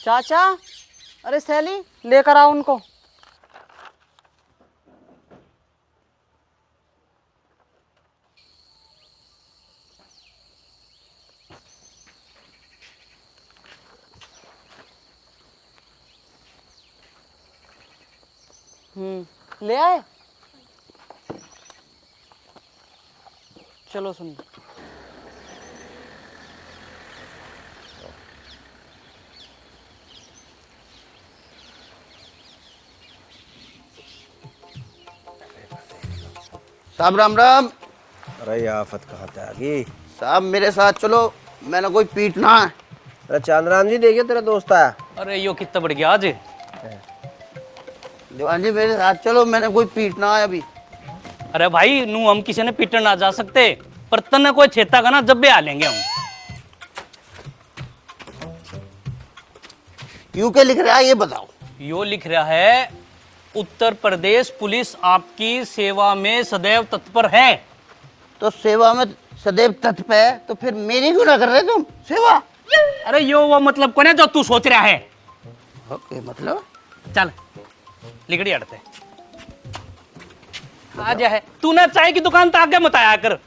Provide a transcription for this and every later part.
चाचा, अरे सैली लेकर आओ उनको। ले आए। चलो सुन। साहब राम राम। अरे ये आफत कहाँ पे आ गई? साहब मेरे साथ चलो, मैंने कोई पीटना है। अरे चांदराम जी, देखिए तेरा दोस्त आया। अरे यो कितना बढ़ गया आज। दीवान जी मेरे साथ चलो, मैंने कोई पीटना है अभी। अरे भाई नू हम किसी ने पीटन ना जा सकते, पर तने कोई छेता का ना जब भी आ लेंगे हम। क्यों क्या लिख रहा है ये बताओ। यो लिख रहा है, उत्तर प्रदेश पुलिस आपकी सेवा में सदैव तत्पर है। तो सेवा में सदैव तत्पर है, तो फिर मेरी क्यों ना कर रहे तुम सेवा? अरे यो वो मतलब कौन है जो तू सोच रहा है? ओके, मतलब चल लिगड़ी अड़ते आ जा है। तूने चाय की दुकान तो आगे मत आया कर।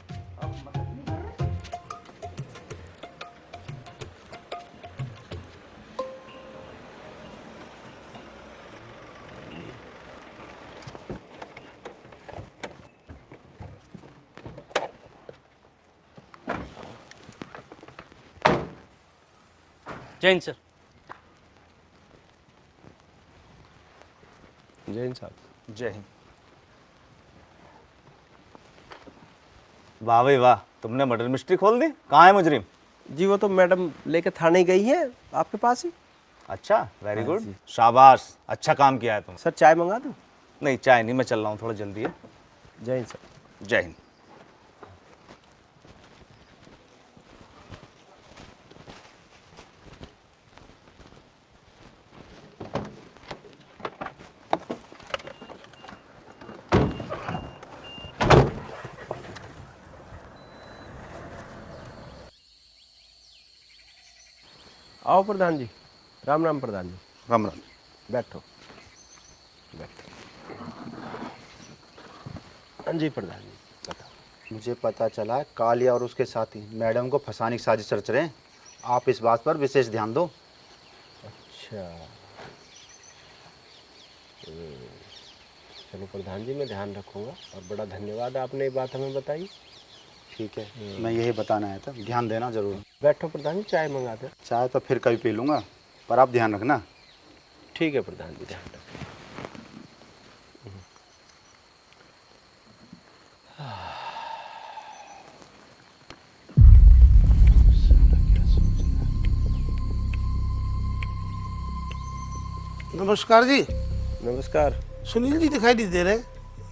जैन सर। जैन साहब। जय हिंद। वाह भाई वाह, तुमने मर्डर मिस्ट्री खोल दी। कहाँ है मुजरिम? जी वो तो मैडम लेके थाने गई है, आपके पास ही। अच्छा, वेरी गुड, शाबाश, अच्छा काम किया है तुम। सर चाय मंगा दूं? नहीं चाय नहीं, मैं चल रहा हूँ, थोड़ा जल्दी है। जैन साहब। जय हिंद। आओ प्रधान जी। राम राम प्रधान जी। राम राम। बैठो बैठो। हाँ जी प्रधान जी बताओ। मुझे पता चला कालिया और उसके साथी मैडम को फंसाने की साजिश रच रहे हैं। आप इस बात पर विशेष ध्यान दो। अच्छा चलो प्रधान जी, मैं ध्यान रखूंगा और बड़ा धन्यवाद आपने ये बात हमें बताई। ठीक है, मैं यही बताना आया था, ध्यान देना जरूर। बैठो प्रधान जी, चाय मंगा दे। चाय तो फिर कभी पी लूँगा, पर आप ध्यान रखना। ठीक है प्रधान जी, ध्यान रखें। नमस्कार जी। नमस्कार। सुनील जी दिखाई नहीं दे रहे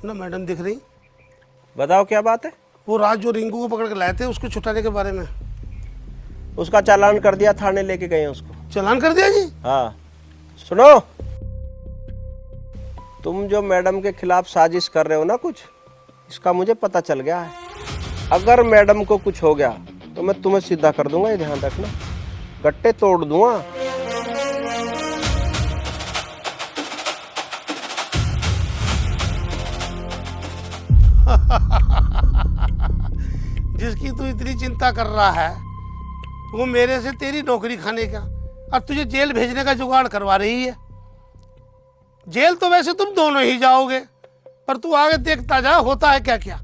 ना, मैडम दिख रही। बताओ क्या बात है? वो रात जो रिंकू को पकड़ के लाए थे, उसको छुटाने के बारे में। उसका चालान कर दिया, थाने लेके गए हैं उसको। चालान कर दिया जी? हाँ सुनो, तुम जो मैडम के खिलाफ साजिश कर रहे हो ना कुछ, इसका मुझे पता चल गया है। अगर मैडम को कुछ हो गया तो मैं तुम्हें सीधा कर दूंगा, ये ध्यान रखना। गट्टे तोड़ दूंगा। जिसकी तू इतनी चिंता कर रहा है, वो मेरे से तेरी नौकरी खाने का और तुझे जेल भेजने का जुगाड़ करवा रही है। जेल तो वैसे तुम दोनों ही जाओगे, पर तू आगे देखता जा होता है क्या क्या।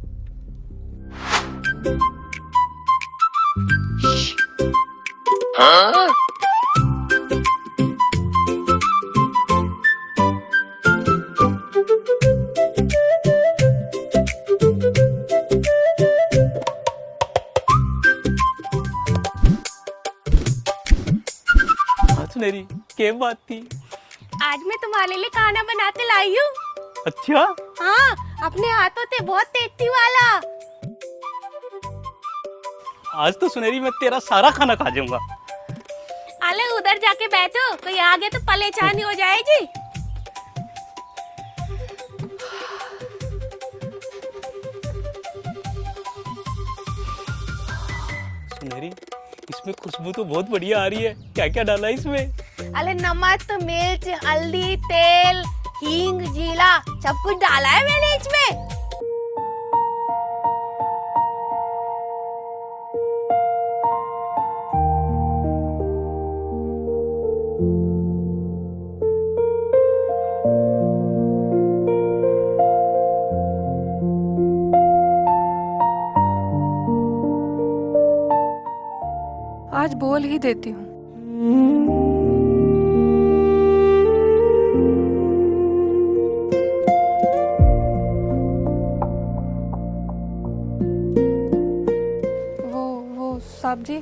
सुनेरी क्या बात थी? आज मैं तुम्हारे लिए खाना बनाते लाई हूँ। अच्छा, हाँ, अपने हाथों से बहुत टेस्टी वाला। आज तो सुनेरी मैं तेरा सारा खाना खा जाऊंगा। अले उधर जाके बैठो, कोई आगे तो परेशानी हो जाएगी। सुनेरी, इसमें खुशबू तो बहुत बढ़िया आ रही है। क्या क्या डाला है इसमें? अरे नमक मिर्च हल्दी तेल हींग जीरा सब कुछ डाला है मैंने इसमें। आज बोल ही देती हूँ। वो साहब जी,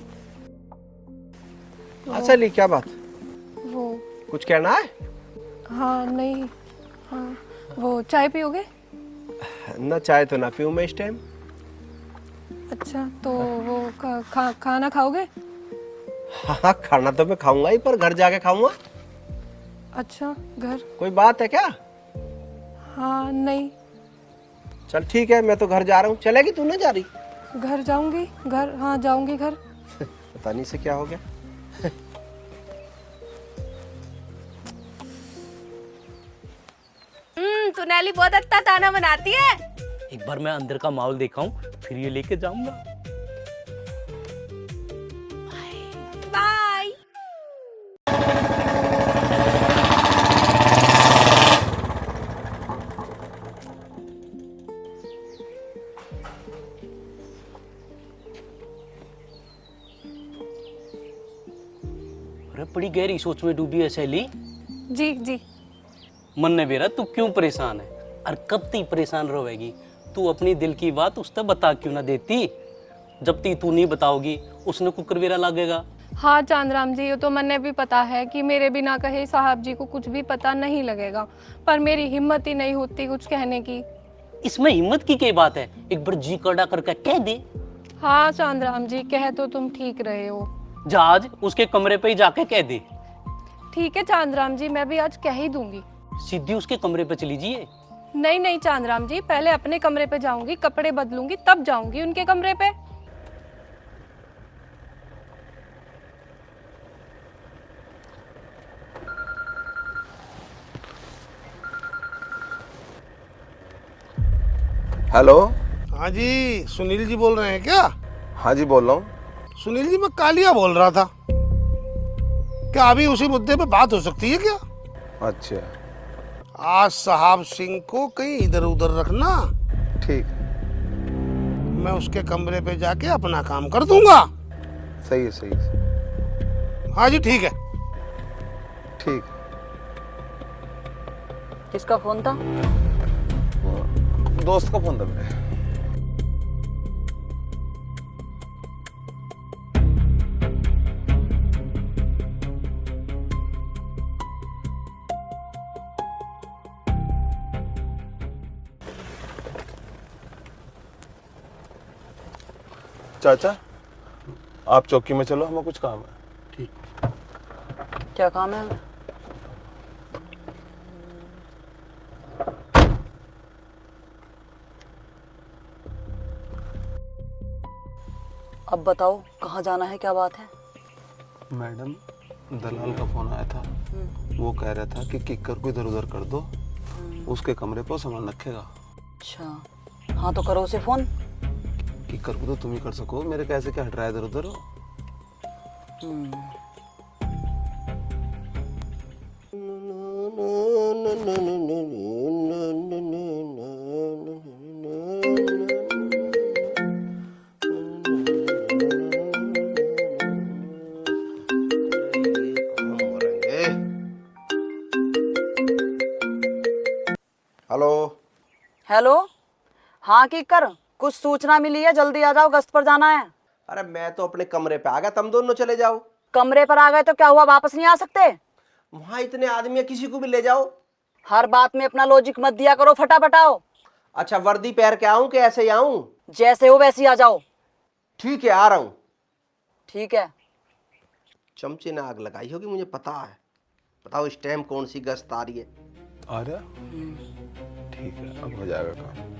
अच्छा ली क्या बात, वो कुछ कहना है? हाँ नहीं, हाँ वो चाय पियोगे? ना चाय तो ना पीऊँ मैं इस टाइम। अच्छा तो वो खाना खाओगे? हाँ खाना तो मैं खाऊंगा ही, पर घर जाके खाऊंगा। अच्छा घर? कोई बात है क्या? हाँ नहीं। चल ठीक है, मैं तो घर जा रहा हूँ। चलेगी तू? ना जा रही? घर जाऊंगी, घर हाँ जाऊंगी घर। पता नहीं से क्या हो गया। सुनैली बहुत अच्छा खाना बनाती है। एक बार मैं अंदर का माहौल देखा हूँ, फिर ये लेके जाऊंगा। बाय। अरे बड़ी गहरी सोच में डूबी है सहेली। जी जी। मन ने बेरा तू क्यों परेशान है, और कब ती परेशान रहेगी? तू अपनी दिल की बात उस तक बता क्यों ना देती? जब ती तू नहीं बताओगी उसने कुकर वेरा लागेगा। हाँ चांदराम जी, ये तो मैंने भी पता है कि मेरे बिना कहे साहब जी को कुछ भी पता नहीं लगेगा, पर मेरी हिम्मत ही नहीं होती कुछ कहने की। इसमें हिम्मत की क्या बात है? एक बार जी कड़ा करके कह दे। हाँ चांदराम जी, कह तो तुम ठीक रहे हो। जहाज उसके कमरे पे ही जाके कह दे। ठीक है चांदराम जी, मैं भी आज कह ही दूंगी। सीधी उसके कमरे पे चली जाइए। नहीं नहीं चांदराम जी, पहले अपने कमरे पे जाऊंगी, कपड़े बदलूंगी, तब जाऊंगी उनके कमरे पे। हेलो। हाँ जी, सुनील जी बोल रहे हैं क्या? हाँ जी बोल रहा हूँ। सुनील जी, मैं कालिया बोल रहा था। क्या अभी उसी मुद्दे पे बात हो सकती है क्या? अच्छा आज साहब सिंह को कहीं इधर उधर रखना, ठीक, मैं उसके कमरे पे जाके अपना काम कर दूंगा। सही है सही है। हाँ जी ठीक है। ठीक। किसका फोन था? दोस्त का फोन था मेरे। चाचा आप चौकी में चलो, हमें कुछ काम है। क्या काम है? अब बताओ कहाँ जाना है, क्या बात है? मैडम दलाल का फोन आया था, वो कह रहा था कि किक्कर को इधर उधर कर दो, उसके कमरे पर सामान रखेगा। अच्छा हाँ तो करो उसे फोन। किक्कर को तो तुम ही कर सको, मेरे कैसे क्या हट रहा है इधर उधर। हेलो। हेलो हाँ की कर, कुछ सूचना मिली है, जल्दी आ जाओ, गश्त पर जाना है। अरे मैं तो अपने कमरे पे आ गया, तुम दोनों चले जाओ। कमरे पर आ गए तो क्या हुआ, वापस नहीं आ सकते? वहां इतने आदमी है, किसी को भी ले जाओ। हर बात में अपना लॉजिक मत दिया करो, फटाफट आओ। अच्छा वर्दी पहन के आऊं कि ऐसे ही आऊं? जैसे हो वैसे ही आ जाओ। ठीक है आ रहा हूं। ठीक है। चमचे ने आग लगाई होगी, मुझे पता है। बताओ इस टाइम कौन सी गश्त आ रही है? आ रहा? ठीक है, अब हो जाएगा काम।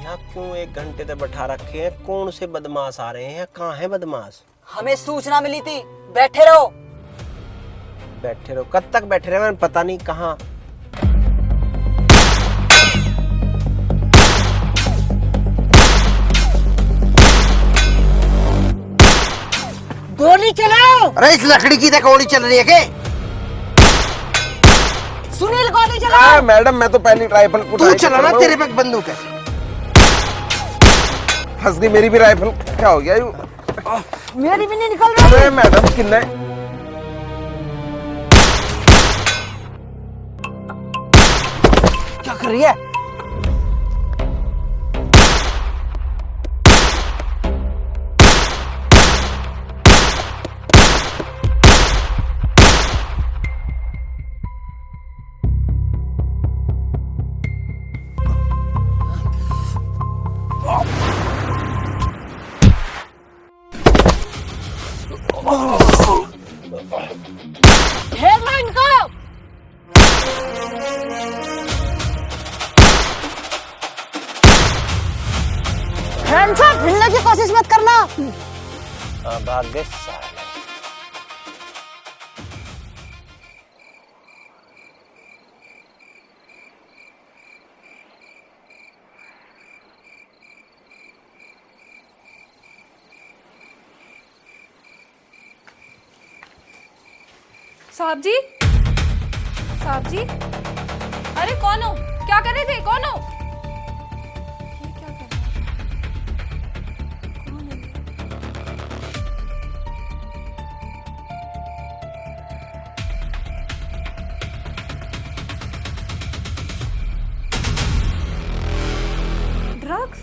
यहाँ क्यों 1 घंटे तक बैठा रखे हैं? कौन से बदमाश आ रहे हैं? कहाँ है बदमाश? हमें सूचना मिली थी, बैठे रहो। बैठे रहो? कब तक बैठे रहे? मैंने पता नहीं कहाँ। गोली चलाओ। अरे इस लकड़ी की तो गोली चल रही है के? सुनील गोली चलाओ। मैडम मैं तो पहली राइफल तू चलाना, तेरे पे बंदूक है। फंस गई मेरी भी राइफल। क्या हो गया? मेरी भी नहीं निकल रही। अरे मैडम किन्ने क्या कर रही है? घेर लो इनको। हैंडशॉट भिड़ने की कोशिश मत करना। भाग गए साले। साहब जी, साहब जी, अरे कौन हो? क्या कर रहे थे? कौन हो? ये क्या कर रहा है? कौन है ये? ड्रग्स?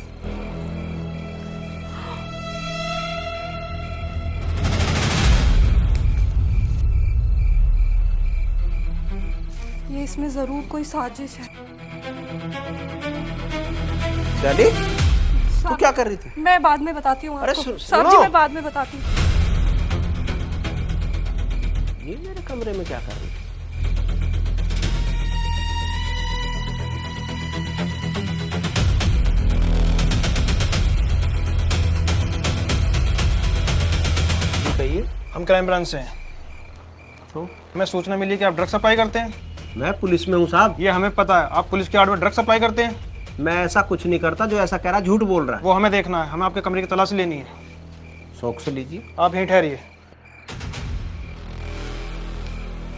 ये इसमें जरूर कोई साजिश है। चली तू क्या कर रही थी? मैं बाद में बताती हूँ अरे आपको। सुनो। साहब जी मैं बाद में बताती हूँ। ये मेरे कमरे में क्या कर रही थी? कहिए। हम क्राइम ब्रांच से हैं। तो हमें सूचना मिली कि आप ड्रग सप्लाई करते हैं। मैं पुलिस में हूँ साहब। ये हमें पता है, आप पुलिस की आड़ में ड्रग सप्लाई करते हैं। मैं ऐसा कुछ नहीं करता। जो ऐसा कह रहा झूठ बोल रहा है। वो हमें देखना है, हमें आपके कमरे की तलाशी लेनी है। शौक से लीजिए। आप यहीं ठहरिए,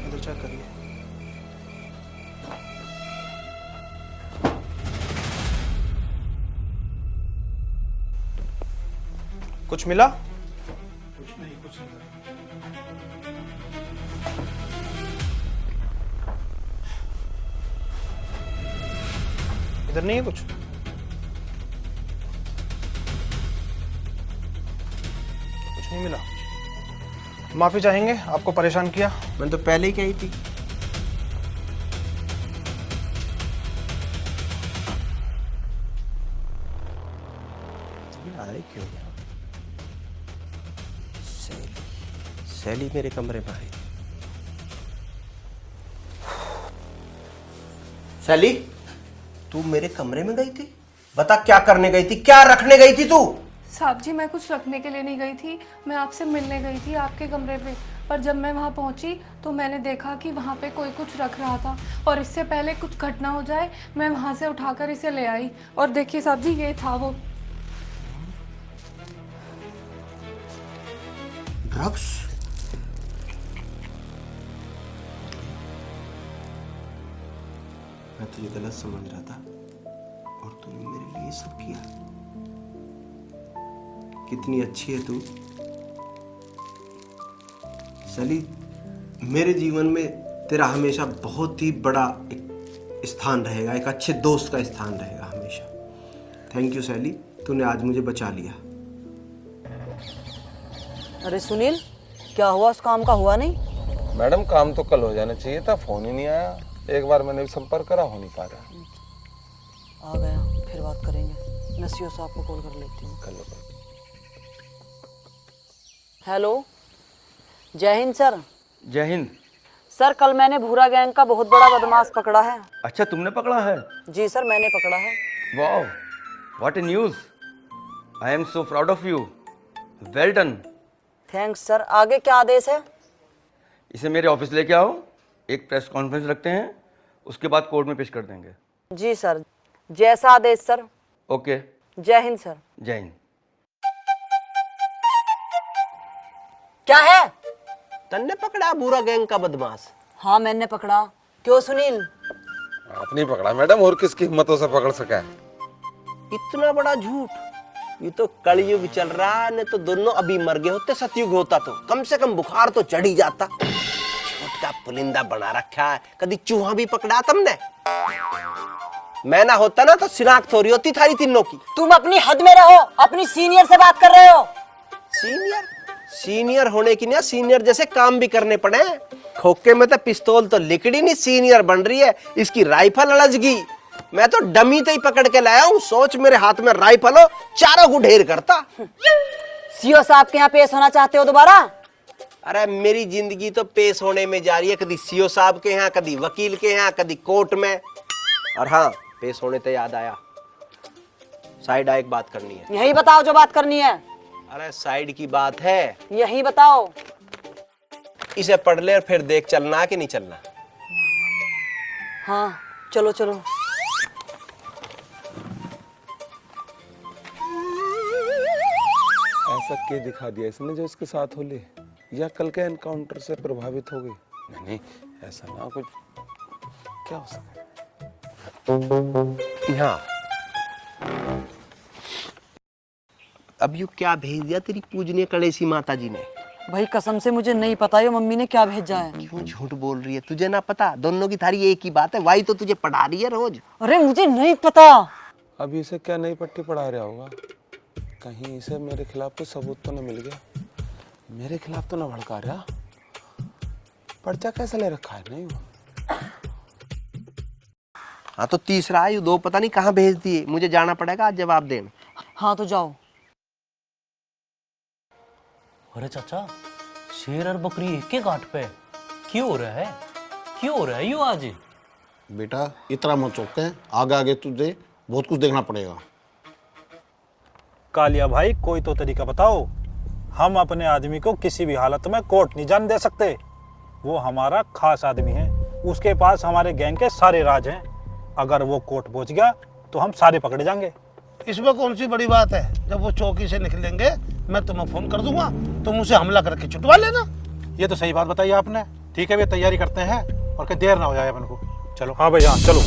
इधर चेक करिए। कुछ मिला? कुछ नहीं, कुछ नहीं। इधर नहीं है कुछ? कुछ नहीं मिला। माफी चाहेंगे, आपको परेशान किया। मैंने तो पहले ही कही थी। आए क्यों? सैली मेरे कमरे में आई। सैली तू मेरे कमरे में गई थी? बता क्या करने गई थी? क्या रखने गई थी तू? साहब जी मैं कुछ रखने के लिए नहीं गई थी, मैं आपसे मिलने गई थी आपके कमरे पे। पर जब मैं वहाँ पहुँची तो मैंने देखा कि वहाँ पे कोई कुछ रख रहा था, और इससे पहले कुछ घटना हो जाए मैं वहाँ से उठाकर इसे ले आई। और देखिए साहब जी ये था वो। ड्रग्स? मैं तुझे गलत समझ रहा था और तूने मेरे लिए सब किया। कितनी अच्छी है तू सैली। मेरे जीवन में तेरा हमेशा बहुत ही बड़ा एक स्थान रहेगा, एक अच्छे दोस्त का स्थान रहेगा हमेशा। थैंक यू सैली, तूने आज मुझे बचा लिया। अरे सुनील, क्या हुआ? उस काम का हुआ नहीं? मैडम काम तो कल हो जाना चाहिए था, फोन ही नहीं आया। एक बार मैंने भी संपर्क करा, हो नहीं पा रहा। आ गया, फिर बात करेंगे। नसीहो साहब को कॉल कर लेती हूँ। कर लो। हेलो, जय हिंद सर। जय हिंद। सर कल मैंने भूरा गैंग का बहुत बड़ा बदमाश पकड़ा है। अच्छा तुमने पकड़ा है? जी सर मैंने पकड़ा है। वाह, What a news! I am so proud of you. Well done. Thanks sir. आगे क्या आदेश है? इसे मेरे ऑफिस लेके आओ, एक प्रेस कॉन्फ्रेंस रखते हैं, उसके बाद कोर्ट में पेश कर देंगे। जी सर, जैसा आदेश सर। ओके। जय हिंद सर। जय हिंद। क्या है? तन्ने पकड़ा बुरा गैंग का बदमाश। हाँ मैंने पकड़ा। क्यों सुनील? आपने पकड़ा मैडम, और किसकी हिम्मतों से पकड़ सका है? इतना बड़ा झूठ। ये तो कलयुग चल रहा है, नहीं तो दोनों अभी मर गए होते। सतयुग होता तो कम से कम बुखार तो चढ़ ही जाता। छोटा पुलिंदा बना रखा है, कभी चूहा भी पकड़ा तुमने? मैं ना होता ना तो शिनाख्त हो रही होती थारी तीनों की। तुम अपनी हद में रहो, अपनी सीनियर से बात कर रहे हो। सीनियर? सीनियर होने की ना सीनियर जैसे काम भी करने पड़े। खोखे में तो पिस्तौल तो लिकड़ी नहीं, सीनियर बन रही है, इसकी राइफल अलझगी। मैं तो डमी से ही पकड़ के लाया हूँ। सोच मेरे हाथ में राइफल हो, चारों को ढेर करता। सीओ साहब के यहाँ पेश होना चाहते हो दोबारा? अरे मेरी जिंदगी तो पेश होने में जा रही है, कभी सीओ साहब के यहाँ, कभी वकील के यहाँ, कभी कोर्ट में। और हाँ, पेश होने तो याद आया, साइड एक बात करनी है। यही बताओ जो बात करनी है। अरे साइड की बात है, यही बताओ। इसे पढ़ ले और फिर देख चलना कि नहीं चलना। हाँ चलो चलो। ऐसा क्या दिखा दिया इसने जो इसके साथ हो ले, या कल के एनकाउंटर से प्रभावित हो गई? नहीं ऐसा ना कुछ, क्या हो सकता है? हाँ, अब यू क्या भेज दिया तेरी पूजनीय कलेसी माता जी ने? भाई कसम से मुझे नहीं पता ये मम्मी ने क्या भेजा है। क्यों झूठ बोल रही है? तुझे ना पता? दोनों की थारी एक ही बात है, वही तो तुझे पढ़ा रही है रोज। अरे मुझे नहीं पता। अभी इसे क्या नई पट्टी पढ़ा रहा होगा? कहीं इसे मेरे खिलाफ कोई सबूत तो न मिल गया? मेरे खिलाफ तो न भड़का रहा? पर्चा कैसे ले रखा है? नहीं हुआ। हाँ तो तीसरा आयु दो पता नहीं कहाँ भेज दिए, मुझे जाना पड़ेगा आज जवाब देने। हाँ तो जाओ। अरे चाचा, शेर और बकरी एक के घाट पे क्यों हो रहा है? क्यों हो रहा है यूं आज? बेटा इतना मत चौंके, आगे आगे तुझे बहुत कुछ देखना पड़ेगा। कालिया भाई, कोई तो तरीका बताओ। हम अपने आदमी को किसी भी हालत में कोर्ट नहीं जाने दे सकते। वो हमारा खास आदमी है, उसके पास हमारे गैंग के सारे राज हैं। अगर वो कोर्ट पहुंच गया तो हम सारे पकड़े जाएंगे। इसमें कौन सी बड़ी बात है? जब वो चौकी से निकलेंगे मैं तुम्हें फोन कर दूंगा, तुम उसे हमला करके छुटवा लेना। ये तो सही बात बताई आपने। ठीक है, वे तैयारी करते हैं और कहीं देर ना हो जाए अपन को। चलो। हाँ भाई हाँ, चलो।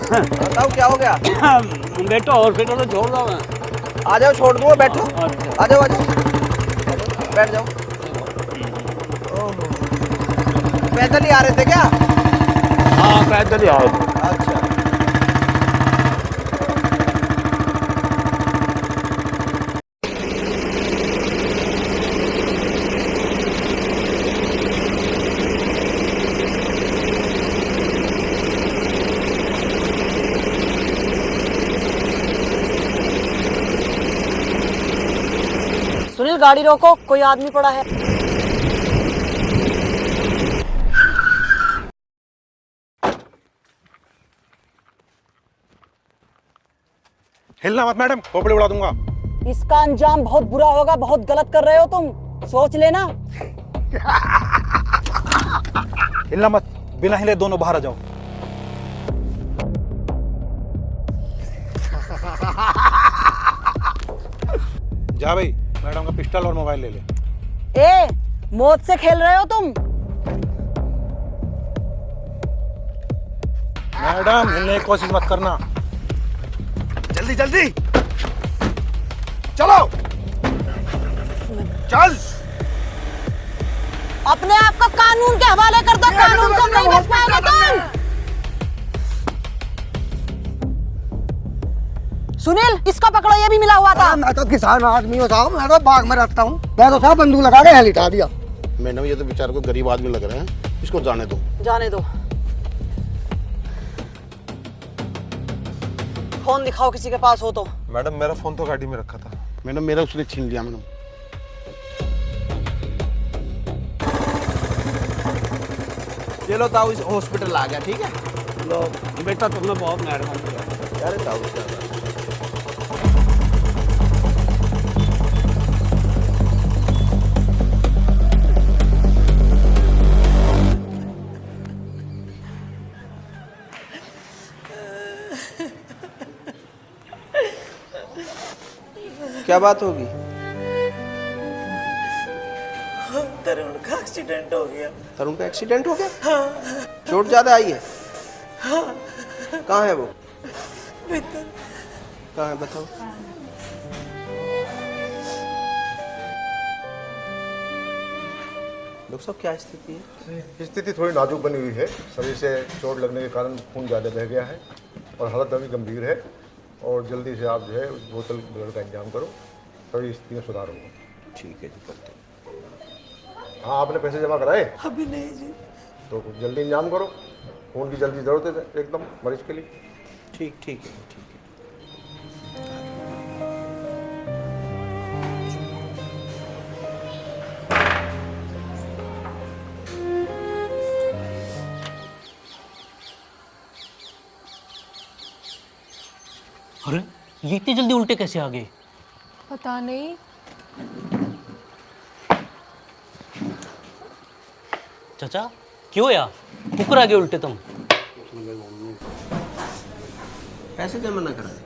बताओ क्या हो गया? बेटो हॉस्पिटल में छोड़ दो। मैं आ जाओ, छोड़ दूंगा, बैठो। अच्छा। आ जाओ आ जाओ, बैठ जाओ। पैदल ही आ रहे थे क्या? हाँ पैदल ही आ रहे थे। अच्छा। सुनील गाड़ी रोको, कोई आदमी पड़ा है। हिलना मत मैडम, खोपड़ी उड़ा दूंगा। इसका अंजाम बहुत बुरा होगा, बहुत गलत कर रहे हो तुम, सोच लेना। हिलना मत, बिना हिले दोनों बाहर आ जाओ। जा भाई, मैडम का पिस्टल और मोबाइल ले ले। ए, मौत से खेल रहे हो तुम। मैडम हिलने की कोशिश मत करना। जल्दी जल्दी चलो, चल। अपने आप को कानून के हवाले कर दो, कानून से नहीं बच पाओगे तुम। सुनील, इसको पकड़ो, ये भी मिला हुआ था। मैं तो किसान आदमी हूँ साहब, मैं तो बाग में रहता हूँ। मैं तो साहब बंदूक लगा के लिटा दिया। मैडम ये तो बेचारे को गरीब आदमी लग रहे हैं, इसको जाने दो। जाने दो। फोन दिखाओ किसी के पास हो तो। मैडम मेरा फोन तो गाड़ी में रखा था। मैडम मेरा उसने छीन लिया मैडम। ये लो ताऊ, इस हॉस्पिटल आ गया, ठीक है। लो बेटा, तुमने बहुत मेहरबानी किया। अरे ताऊ क्या बात। क्या बात होगी? तरुण का एक्सीडेंट हो गया। तरुण का एक्सीडेंट हो गया? हाँ। चोट ज्यादा आई है? हाँ। कहाँ है वो? भीतर। कहाँ है बताओ? डॉक्टर साहब क्या स्थिति है? स्थिति थोड़ी नाजुक बनी हुई है। शरीर से चोट लगने के कारण खून ज़्यादा बह गया है और हालत अभी गंभीर है, और जल्दी से आप जो है बोतल ब्लड का इंतजाम करो, तभी स्थिति में सुधार होगा। ठीक है जी, करते हैं। हाँ, आपने पैसे जमा कराए? अभी नहीं जी। तो कुछ जल्दी इंतजाम करो, खून की जल्दी ज़रूरत है एकदम मरीज के लिए। ठीक है, ठीक है। अरे ये इतनी जल्दी उल्टे कैसे आ गए? पता नहीं। चाचा क्यों यार कुकर आ गए उल्टे तुम? पैसे जमा ना कराए?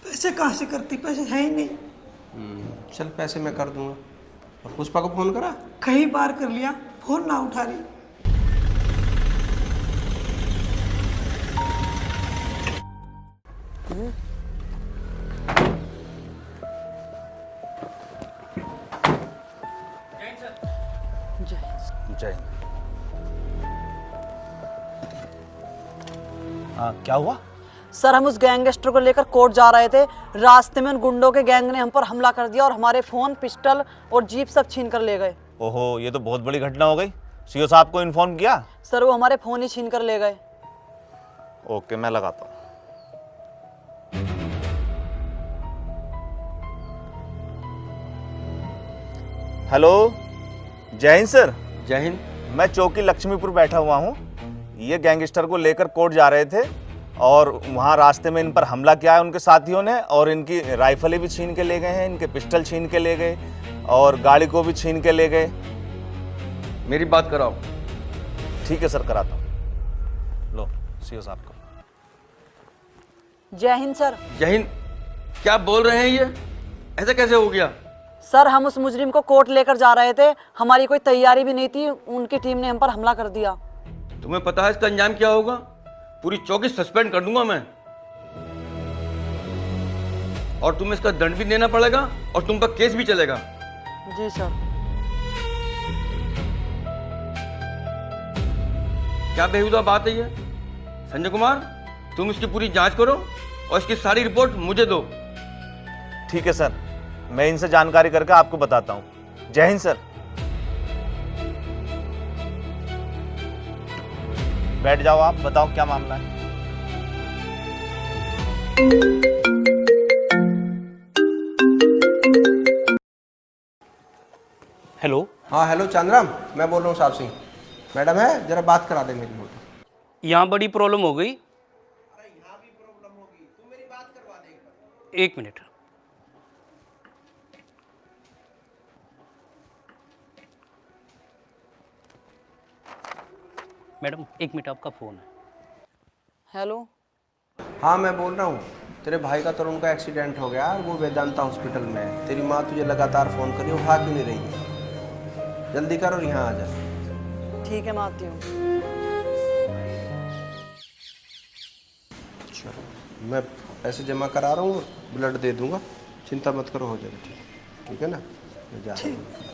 पैसे कहाँ से करती, पैसे है ही नहीं। चल पैसे मैं कर दूंगा। और पुष्पा को फोन करा? कई बार कर लिया, फोन ना उठा रही। जय। हाँ, क्या हुआ? सर हम उस गैंगस्टर को लेकर कोर्ट जा रहे थे, रास्ते में उन गुंडों के गैंग ने हम पर हमला कर दिया और हमारे फोन, पिस्टल और जीप सब छीन कर ले गए। ओहो, ये तो बहुत बड़ी घटना हो गई। सीओ साहब को इन्फॉर्म किया? सर वो हमारे फोन ही छीन कर ले गए। ओके, मैं लगाता हूँ। हेलो, जय हिंद सर। जय हिंद। मैं चौकी लक्ष्मीपुर बैठा हुआ हूँ। ये गैंगस्टर को लेकर कोर्ट जा रहे थे और वहाँ रास्ते में इन पर हमला किया है उनके साथियों ने, और इनकी राइफलें भी छीन के ले गए हैं, इनके पिस्टल छीन के ले गए और गाड़ी को भी छीन के ले गए। मेरी बात कराओ। ठीक है सर, कराता हूँ। लो सीओ साहब को। जय हिंद सर। जय हिंद। क्या बोल रहे हैं ये? ऐसा कैसे हो गया? सर हम उस मुजरिम को कोर्ट लेकर जा रहे थे, हमारी कोई तैयारी भी नहीं थी, उनकी टीम ने हम पर हमला कर दिया। तुम्हें पता है इसका अंजाम क्या होगा? पूरी चौकी सस्पेंड कर दूंगा मैं, और तुम्हें इसका दंड भी देना पड़ेगा और तुम पर केस भी चलेगा। जी सर। क्या बेहुदा बात है ये? संजय कुमार, तुम इसकी पूरी जांच करो और इसकी सारी रिपोर्ट मुझे दो। ठीक है सर, मैं इनसे जानकारी करके आपको बताता हूँ। जय हिंद सर। बैठ जाओ, आप बताओ क्या मामला है। हेलो। हाँ हेलो चंद्रम, मैं बोल रहा हूँ साहब सिंह। मैडम है, जरा बात करा दे मेरी। यहाँ बड़ी प्रॉब्लम हो गई। एक मिनट। मैडम एक मिनट, आपका फोन है। हेलो। हाँ मैं बोल रहा हूँ, तेरे भाई का तरुण का एक्सीडेंट हो गया, वो वेदांता हॉस्पिटल में है। तेरी माँ तुझे लगातार फोन करी, उठा क्यों नहीं रही है? जल्दी कर और यहाँ आ जा। ठीक है मैं आती हूँ। चलो मैं पैसे जमा करा रहा हूँ, ब्लड दे दूंगा, चिंता मत करो, हो जाएगा। ठीक है ना, मैं जा रहा हूँ।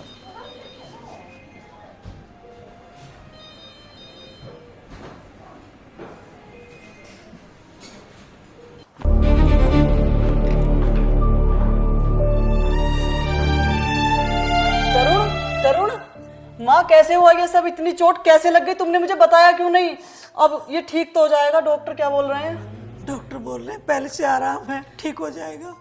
माँ कैसे हुआ ये सब? इतनी चोट कैसे लग गई? तुमने मुझे बताया क्यों नहीं? अब ये ठीक तो हो जाएगा, डॉक्टर क्या बोल रहे हैं? डॉक्टर बोल रहे हैं पहले से आराम है, ठीक हो जाएगा।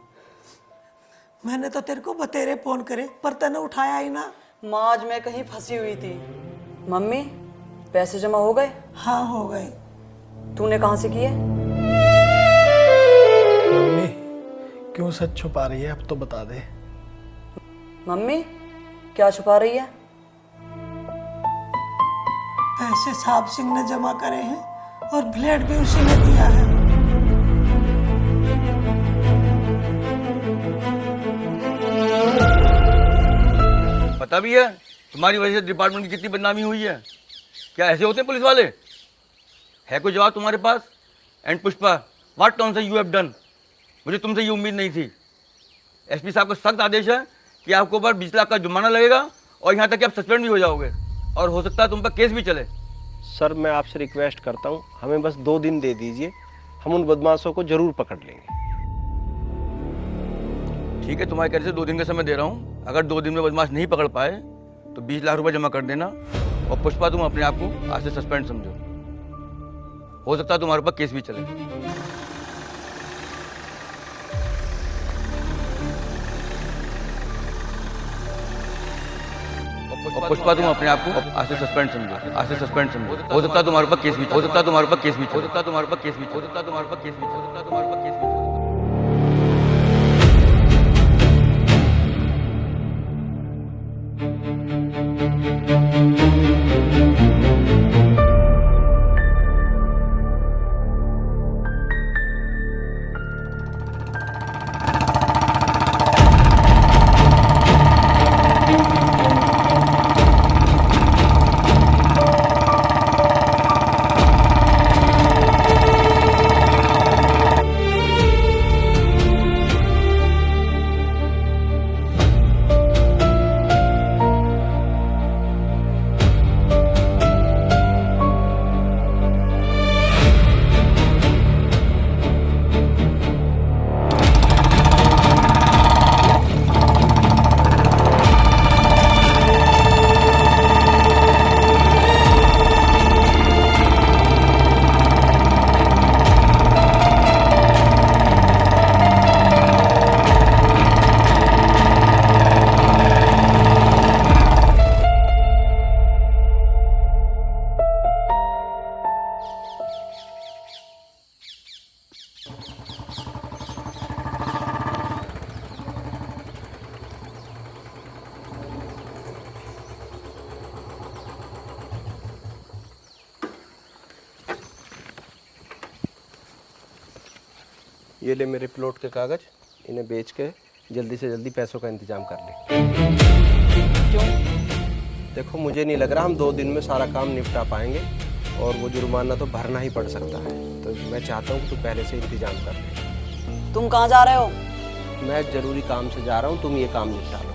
मैंने तो तेरे को बतेरे फोन करे पर तूने उठाया ही ना। माँ आज मैं कहीं फंसी हुई थी। मम्मी पैसे जमा हो गए? हाँ हो गए। तूने कहाँ से किए? मम्मी क्यों सच छुपा रही है, अब तो बता दे। मम्मी क्या छुपा रही है? पैसे साहब सिंह ने जमा करे हैं और ब्लेड भी उसी ने दिया है। पता भी है तुम्हारी वजह से डिपार्टमेंट की कितनी बदनामी हुई है। क्या ऐसे होते हैं पुलिस वाले? है कोई जवाब तुम्हारे पास? And Pushpa, what nonsense you have done. मुझे तुमसे ये उम्मीद नहीं थी। एसपी साहब का सख्त आदेश है कि आपके ऊपर 20 लाख का जुर्माना लगेगा और यहाँ तक कि आप सस्पेंड भी हो जाओगे और हो सकता है तुम पर केस भी चले। सर मैं आपसे रिक्वेस्ट करता हूँ, हमें बस 2 दिन दे दीजिए, हम उन बदमाशों को जरूर पकड़ लेंगे। ठीक है, तुम्हारे कहने से 2 दिन का समय दे रहा हूँ। अगर 2 दिन में बदमाश नहीं पकड़ पाए तो 20 लाख रुपए जमा कर देना। और पुष्पा तुम अपने आप को आज से सस्पेंड समझो, हो सकता है तुम्हारे ऊपर केस भी चले। और पुष्पा तुम अपने आप को आज से सस्पेंड समझो, आज से सस्पेंड समझो। हो सकता है तुम्हारे ऊपर केस भी, हो सकता है तुम्हारे ऊपर केस भी, हो सकता है तुम्हारे ऊपर केस भी, हो सकता है तुम्हारे ऊपर केस भी, हो सकता है तुम्हारे ऊपर केस भी। ये ले मेरे प्लॉट के कागज, इन्हें बेच के जल्दी से जल्दी पैसों का इंतजाम कर ले। क्यों? देखो मुझे नहीं लग रहा हम 2 दिन में सारा काम निपटा पाएंगे और वो जुर्माना तो भरना ही पड़ सकता है, तो मैं चाहता हूँ कि तू पहले से इंतजाम कर ले। तुम कहाँ जा रहे हो? मैं जरूरी काम से जा रहा हूँ, तुम ये काम निपटा लो।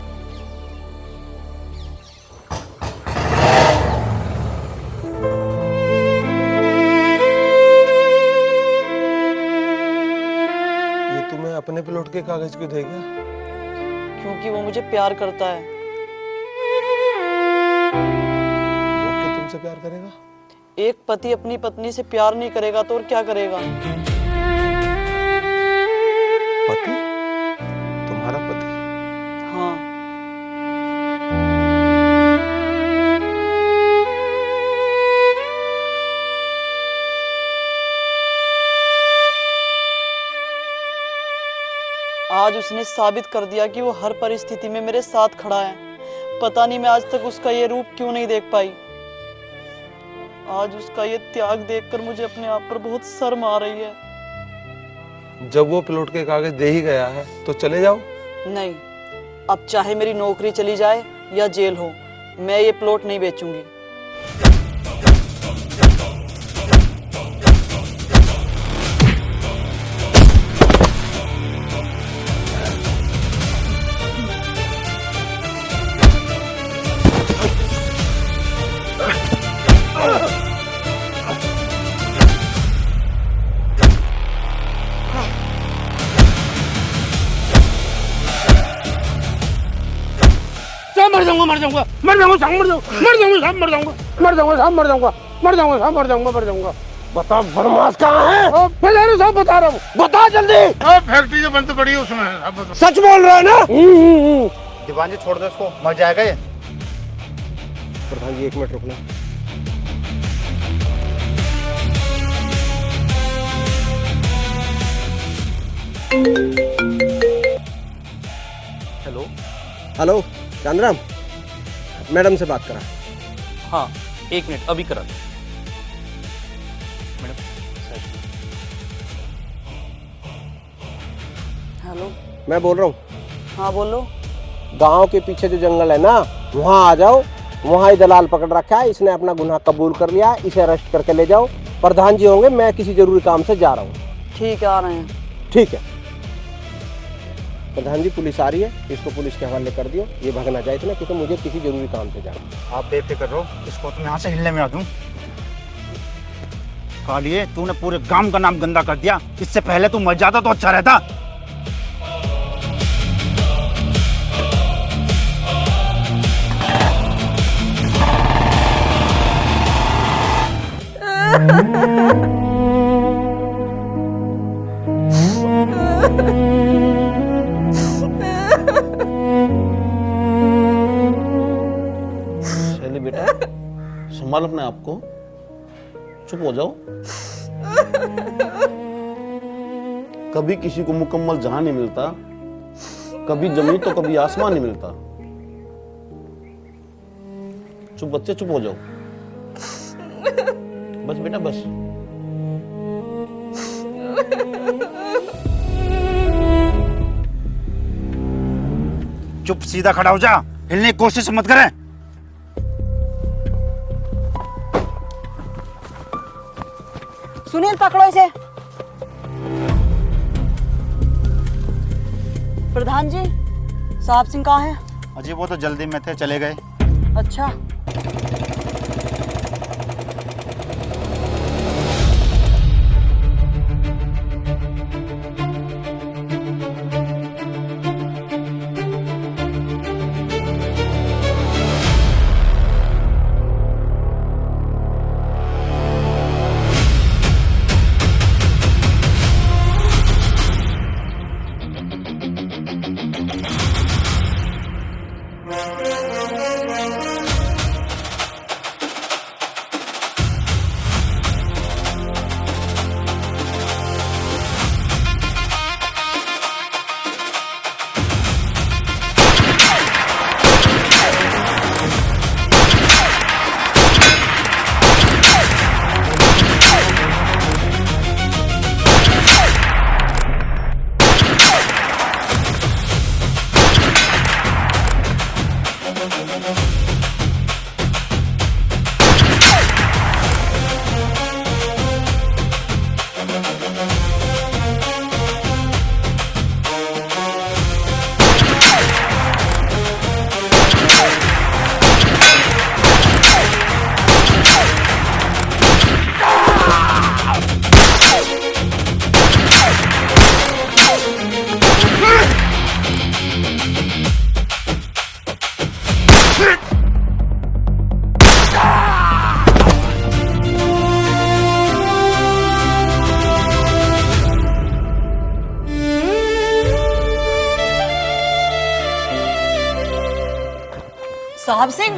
अपने प्लॉट के कागज क्यों दे गया? क्योंकि वो मुझे प्यार करता है। वो क्यों तुमसे प्यार करेगा? एक पति अपनी पत्नी से प्यार नहीं करेगा तो और क्या करेगा? पति? तुम्हारा पति? हाँ। आज उसने साबित कर दिया कि वो हर परिस्थिति में मेरे साथ खड़ा है। पता नहीं मैं आज तक उसका ये रूप क्यों नहीं देख पाई। आज उसका ये त्याग देखकर मुझे अपने आप पर बहुत शर्म आ रही है। जब वो प्लॉट के कागज दे ही गया है तो चले जाओ। नहीं, अब चाहे मेरी नौकरी चली जाए या जेल हो, मैं ये प्लॉट नहीं बेचूंगी। मर जाऊंगा मर जाऊंगा मर जाऊंगा मर जाऊंगा मर जाऊंगा मर जाऊंगा मर जाऊंगा मर जाऊंगा मर जाऊंगा मर जाऊंगा मर जाऊंगा मर जाऊंगा बता बदमाश कहाँ है? मैं तेरे सब बता रहा हूँ, बता जल्दी। फैक्ट्री जो बंद पड़ी है उसमें अब बता। सच बोल रहा है ना? दीवान जी छोड़ दो इसको, मर जाएगा ये। प्रधान जी 1 मिनट रुकना। हेलो। हेलो चांदराम, मैडम से बात करा। हाँ 1 मिनट अभी करा दो। Madam hello. मैं बोल रहा हूँ, हाँ बोलो। गांव के पीछे जो जंगल है ना, वहाँ आ जाओ। वहाँ ही दलाल पकड़ रखा है, इसने अपना गुनाह कबूल कर लिया, इसे अरेस्ट करके ले जाओ। प्रधान जी होंगे, मैं किसी जरूरी काम से जा रहा हूँ। ठीक है, आ रहे हैं। ठीक है प्रधान जी, पुलिस आ रही है, इसको पुलिस के हवाले कर दियो। ये भागना चाहिए ना, क्योंकि मुझे किसी जरूरी काम से जाना। आप बेफिक्र रहो, इसको तुम यहाँ से हिलने में आ दूँ। कालिए, तूने पूरे गांव का नाम गंदा कर दिया। इससे पहले तू मर जाता तो अच्छा रहता। शैली बेटा, संभाल अपने आप को, चुप हो जाओ। कभी किसी को मुकम्मल जहां नहीं मिलता, कभी जमीन तो कभी आसमान नहीं मिलता। चुप बच्चे, चुप हो जाओ। बस बेटा बस। चुप सीधा खड़ा हो जा, हिलने की कोशिश मत करें। सुनील पकड़ो इसे। प्रधान जी, साहब सिंह कहाँ है? अजी वो तो जल्दी में थे, चले गए। अच्छा।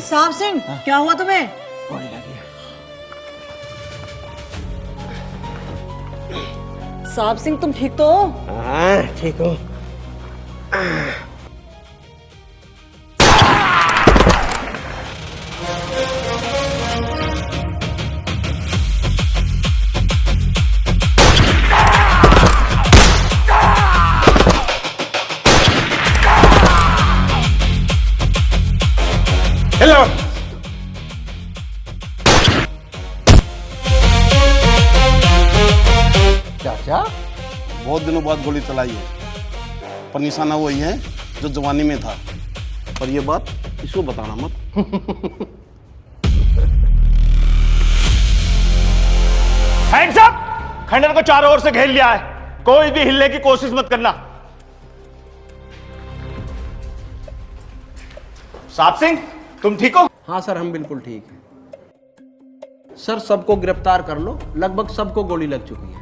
साहब सिंह, क्या हुआ तुम्हें? गोली लगी। साहब सिंह, तुम ठीक तो हो? हाँ ठीक हूँ। हेलो। चाचा, बहुत दिनों बाद गोली चलाई है, पर निशाना वही है जो जवानी में था। पर ये बात इसको बताना मत। Hands up! खंडर को चारों ओर से घेर लिया है, कोई भी हिलने की कोशिश मत करना। साहब सिंह, तुम ठीक हो? हाँ सर, हम बिल्कुल ठीक हैं। सर सबको गिरफ्तार कर लो, लगभग सबको गोली लग चुकी है।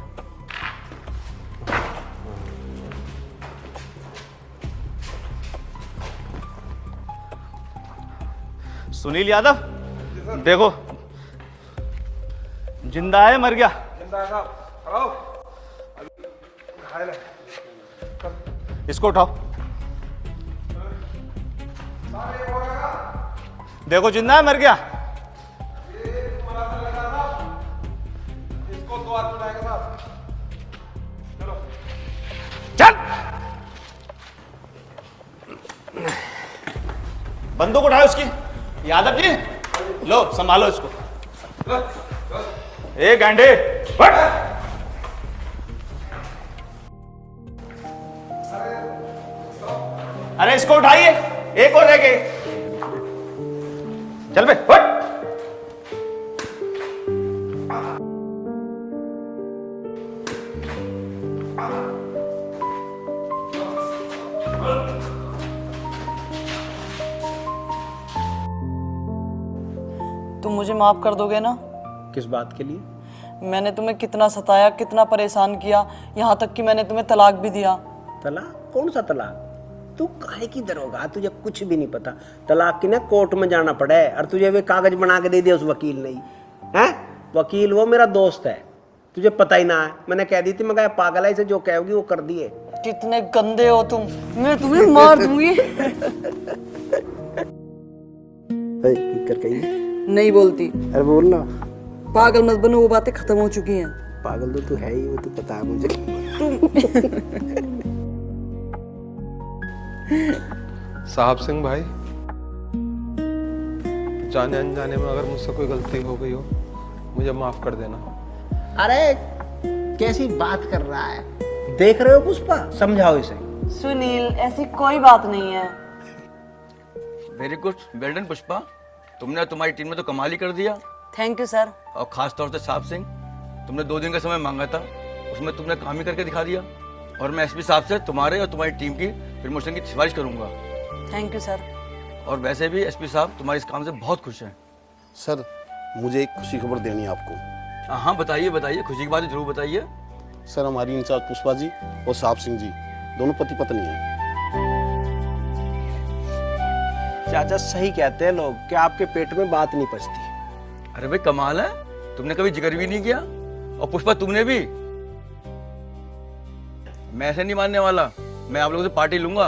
सुनील यादव, देखो जिंदा है मर गया? इसको उठाओ, देखो जिंदा है मर गया? चल बंदूक उठाओ उसकी। यादव जी लो संभालो इसको। ए गांडे फट। अरे इसको उठाइए, एक और रह गए। चल बे फट। तुम मुझे माफ कर दोगे ना? किस बात के लिए? मैंने तुम्हें कितना सताया, कितना परेशान किया, यहाँ तक कि मैंने तुम्हें तलाक भी दिया। तलाक? कौन सा तलाक? तू काहे की दरोगा, तुझे कुछ भी नहीं पता। तलाक की ना कोर्ट में जाना पड़े, और तुझे वे कागज बना के दे दिया उस वकील ने। हैं? वकील वो मेरा दोस्त है, तुझे पता ही ना है। मैंने कह दी थी, मैं कहा पागल है, इसे जो कहोगी वो कर दिए। कितने गंदे हो तुम, मैं तुम्हें मार दूंगी। नहीं बोलती। अरे बोल ना। पागल मत बनो, वो बातें खत्म हो चुकी हैं। पागल तो तू है ही, वो तो पता है मुझे। साहब सिंह भाई, जाने अनजाने में अगर मुझसे कोई गलती हो गई हो, मुझे माफ कर देना। अरे कैसी बात कर रहा है, देख रहे हो पुष्पा? समझाओ इसे। सुनील, ऐसी कोई बात नहीं है। Very good, well done Pushpa, तुमने तुम्हारी टीम में तो कमाल ही कर दिया। Thank you sir. और खास तौर से साहब सिंह, तुमने 2 दिन का समय मांगा था, उसमें तुमने काम ही करके दिखा दिया। और मैं एसपी साहब से तुम्हारे और तुम्हारी टीम की प्रमोशन की सिफारिश करूंगा। Thank you sir. और वैसे भी एसपी साहब तुम्हारे इस काम से बहुत खुश हैं। सर मुझे एक खुशी खबर देनी है आपको। हाँ बताइए बताइए, खुशी की बात जरूर बताइए। सर हमारी इंचार्ज पुष्पा जी और साहब सिंह जी दोनों पति पत्नी हैं। चाचा सही कहते हैं लोग कि आपके पेट में बात नहीं पचती। अरे भाई कमाल है, तुमने कभी जिक्र भी नहीं किया। और पुष्पा तुमने भी। मैं ऐसे नहीं मानने वाला, मैं आप लोगों से पार्टी लूंगा।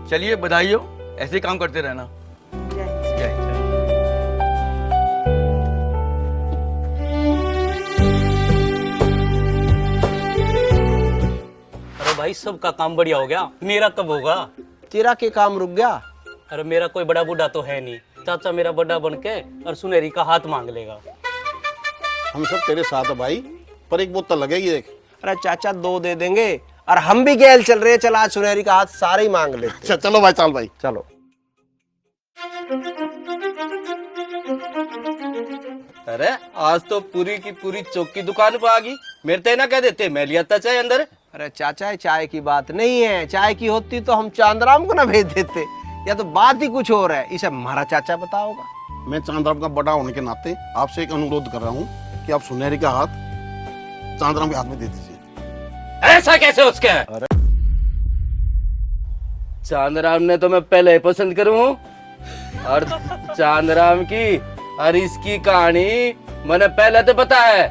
चलिए बधाई हो, ऐसे ही काम करते रहना। अरे भाई सबका काम बढ़िया हो गया, मेरा कब होगा? तेरा के काम रुक गया? अरे मेरा कोई बड़ा बूढ़ा तो है नहीं, चाचा मेरा बड़ा बन के और सुनहरी का हाथ मांग लेगा। हम सब तेरे साथ है भाई, पर एक बोतल लगेगी एक। अरे चाचा 2 दे देंगे, और हम भी गैल चल रहे हैं। चल आज सुनहरी का हाथ सारे ही मांग लेते। अच्छा चलो भाई, चाल भाई चलो। अरे आज तो पूरी की पूरी चौकी दुकान पर आ गई। मेरे ते ना कह देते, मैं लिया था चाय अंदर। अरे चाचा चाय की बात नहीं है, चाय की होती तो हम चांदराम को ना भेज देते। या तो बात ही कुछ और है, इसे हमारा चाचा बताओगा। मैं चांदराम का बड़ा होने के नाते आपसे एक अनुरोध कर रहा हूँ कि आप सुनहरी का हाथ चांदराम के हाथ में दे दीजिए। ऐसा कैसे उसके? अरे चांदराम ने तो मैं पहले ही पसंद करूं, और चांदराम की और इसकी कहानी मैंने पहले तो पता है।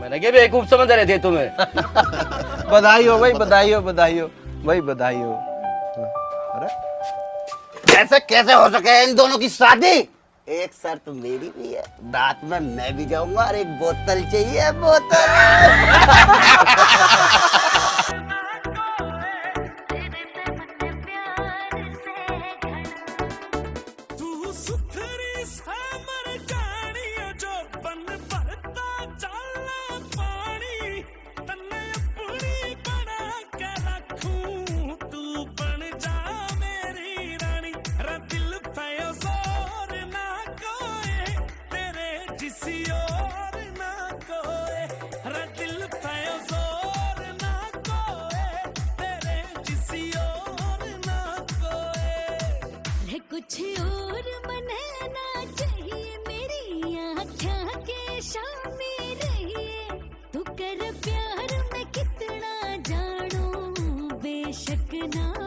मैंने क्या बेवकूफ समझ रहे थे तुम्हें। बधाई हो भाई, बधाई हो, बधाई हो भाई, बधाई हो। अरे ऐसे कैसे हो सके इन दोनों की शादी? एक शर्त मेरी भी है, रात में मैं भी जाऊंगा और एक बोतल चाहिए, बोतल। कुछ और बनाना चाहिए मेरी अपना